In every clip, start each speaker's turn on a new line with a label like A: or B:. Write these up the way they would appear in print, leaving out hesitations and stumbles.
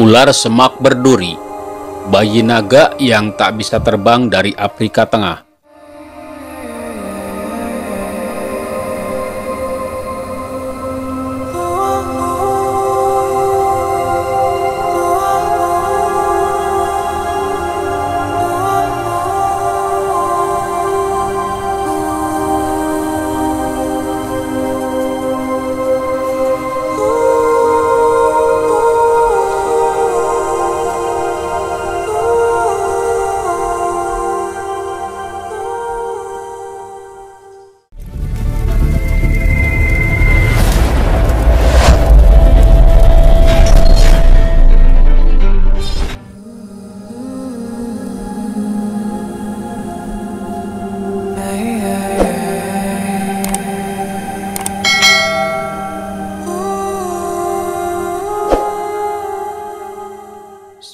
A: Ular semak berduri, bayi naga yang tak bisa terbang dari Afrika Tengah.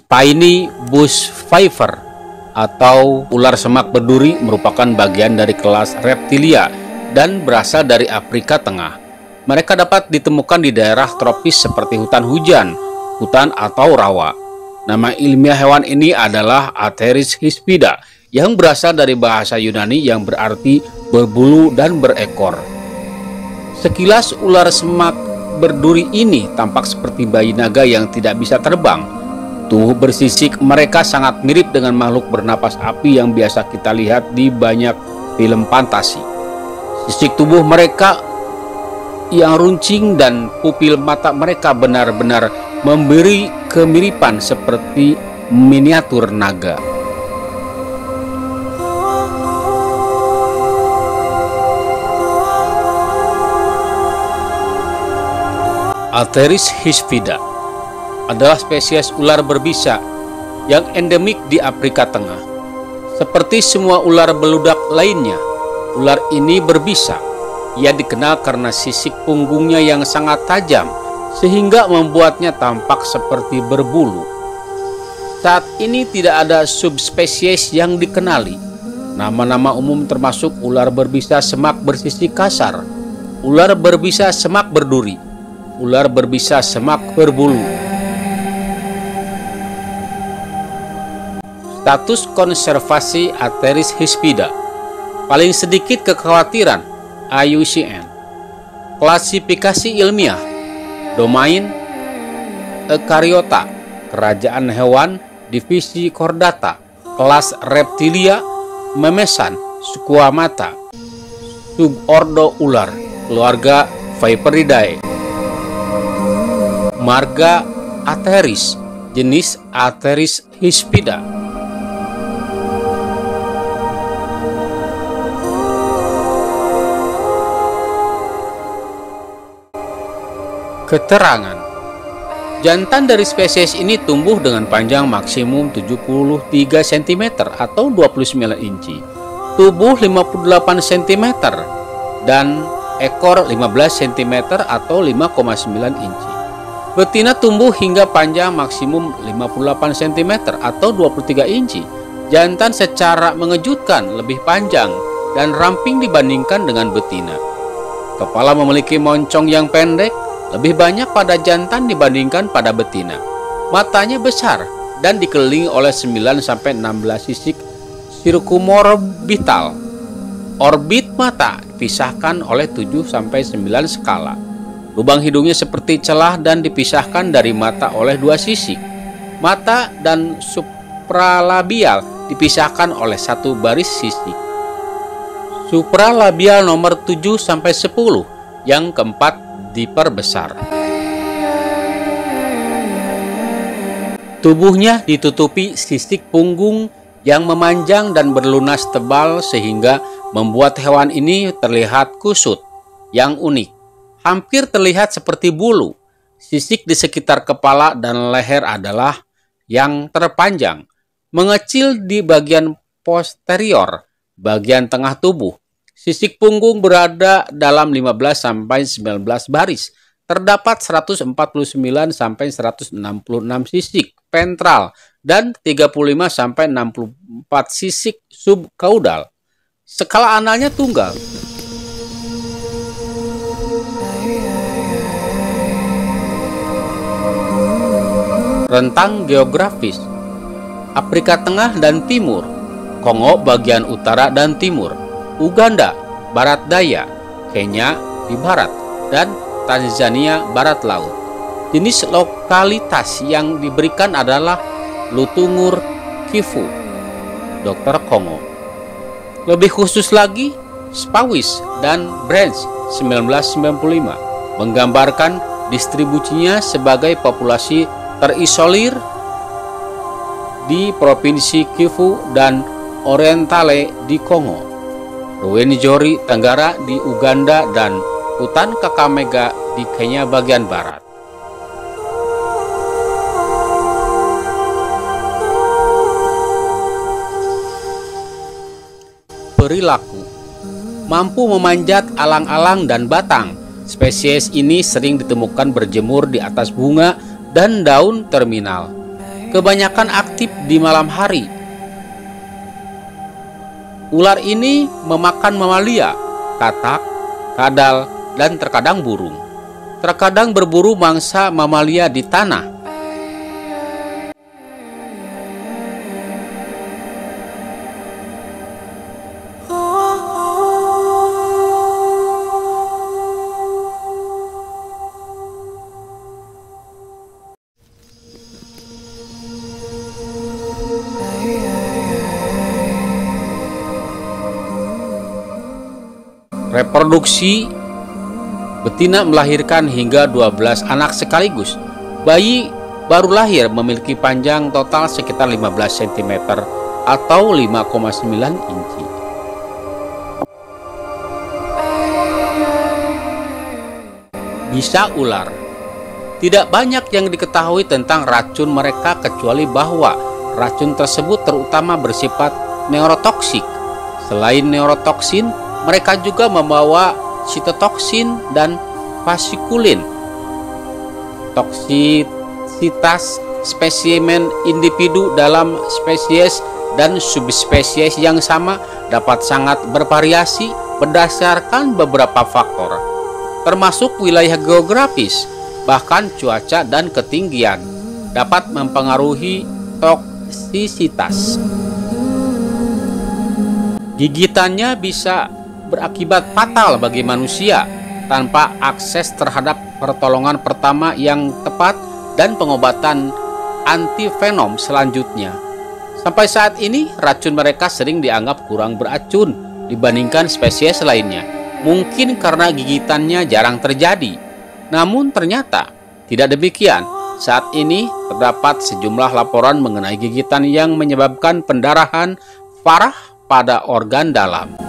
A: Spiny bush viper atau ular semak berduri merupakan bagian dari kelas reptilia dan berasal dari Afrika Tengah. Mereka dapat ditemukan di daerah tropis seperti hutan hujan, hutan atau rawa. Nama ilmiah hewan ini adalah Atheris hispida yang berasal dari bahasa Yunani yang berarti berbulu dan berekor. Sekilas ular semak berduri ini tampak seperti bayi naga yang tidak bisa terbang. Tubuh bersisik mereka sangat mirip dengan makhluk bernapas api yang biasa kita lihat di banyak film fantasi. Sisik tubuh mereka yang runcing dan pupil mata mereka benar-benar memberi kemiripan seperti miniatur naga. Atheris hispida adalah spesies ular berbisa yang endemik di Afrika Tengah. Seperti semua ular beludak lainnya, ular ini berbisa. Ia dikenal karena sisik punggungnya yang sangat tajam, sehingga membuatnya tampak seperti berbulu. Saat ini tidak ada subspesies yang dikenali. Nama-nama umum termasuk ular berbisa semak bersisik kasar, ular berbisa semak berduri, ular berbisa semak berbulu. Status konservasi Atheris hispida. Paling sedikit kekhawatiran IUCN. Klasifikasi ilmiah domain Eukaryota, kerajaan hewan, divisi Chordata, kelas reptilia, memesan, Squamata, subordo ular, keluarga Viperidae. Marga Atheris, jenis Atheris hispida. Keterangan. Jantan dari spesies ini tumbuh dengan panjang maksimum 73 cm atau 29 inci, tubuh 58 cm, dan ekor 15 cm atau 5,9 inci. Betina tumbuh hingga panjang maksimum 58 cm atau 23 inci. Jantan secara mengejutkan lebih panjang dan ramping dibandingkan dengan betina. Kepala memiliki moncong yang pendek, lebih banyak pada jantan dibandingkan pada betina. Matanya besar dan dikelilingi oleh 9-16 sisik sirkumorbital. Orbit mata dipisahkan oleh 7-9 skala. Lubang hidungnya seperti celah dan dipisahkan dari mata oleh 2 sisik. Mata dan supralabial dipisahkan oleh 1 baris sisik. Supralabial nomor 7-10, yang keempat diperbesar. Tubuhnya ditutupi sisik punggung yang memanjang dan berlunas tebal sehingga membuat hewan ini terlihat kusut. Yang unik, hampir terlihat seperti bulu. Sisik di sekitar kepala dan leher adalah yang terpanjang, mengecil di bagian posterior, bagian tengah tubuh. Sisik punggung berada dalam 15-19 baris. Terdapat 149-166 sisik ventral dan 35-64 sisik subkaudal. Skala analnya tunggal. Rentang geografis: Afrika Tengah dan Timur, Kongo bagian utara dan timur, Uganda barat daya, Kenya di barat, dan Tanzania barat laut. Jenis lokalitas yang diberikan adalah Lutungur Kivu, Dr. Kongo. Lebih khusus lagi, Spawis dan Branch 1995 menggambarkan distribusinya sebagai populasi terisolir di Provinsi Kivu dan Orientale di Kongo, Rwenzori Tenggara di Uganda, dan hutan Kakamega di Kenya bagian barat. Perilaku: mampu memanjat alang-alang dan batang. Spesies ini sering ditemukan berjemur di atas bunga dan daun terminal. Kebanyakan aktif di malam hari. Ular ini memakan mamalia, katak, kadal, dan terkadang burung. Terkadang berburu mangsa mamalia di tanah. Reproduksi: betina melahirkan hingga 12 anak sekaligus. Bayi baru lahir memiliki panjang total sekitar 15 cm atau 5,9 inci. Bisa ular. Tidak banyak yang diketahui tentang racun mereka kecuali bahwa racun tersebut terutama bersifat neurotoksik. Selain neurotoksin, mereka juga membawa sitotoksin dan fasikulin. Toksisitas spesimen individu dalam spesies dan subspesies yang sama dapat sangat bervariasi berdasarkan beberapa faktor, termasuk wilayah geografis, bahkan cuaca dan ketinggian dapat mempengaruhi toksisitas. Gigitannya bisa berakibat fatal bagi manusia tanpa akses terhadap pertolongan pertama yang tepat dan pengobatan antivenom selanjutnya. Sampai saat ini, racun mereka sering dianggap kurang beracun dibandingkan spesies lainnya. Mungkin karena gigitannya jarang terjadi. Namun ternyata tidak demikian. Saat ini terdapat sejumlah laporan mengenai gigitan yang menyebabkan pendarahan parah pada organ dalam.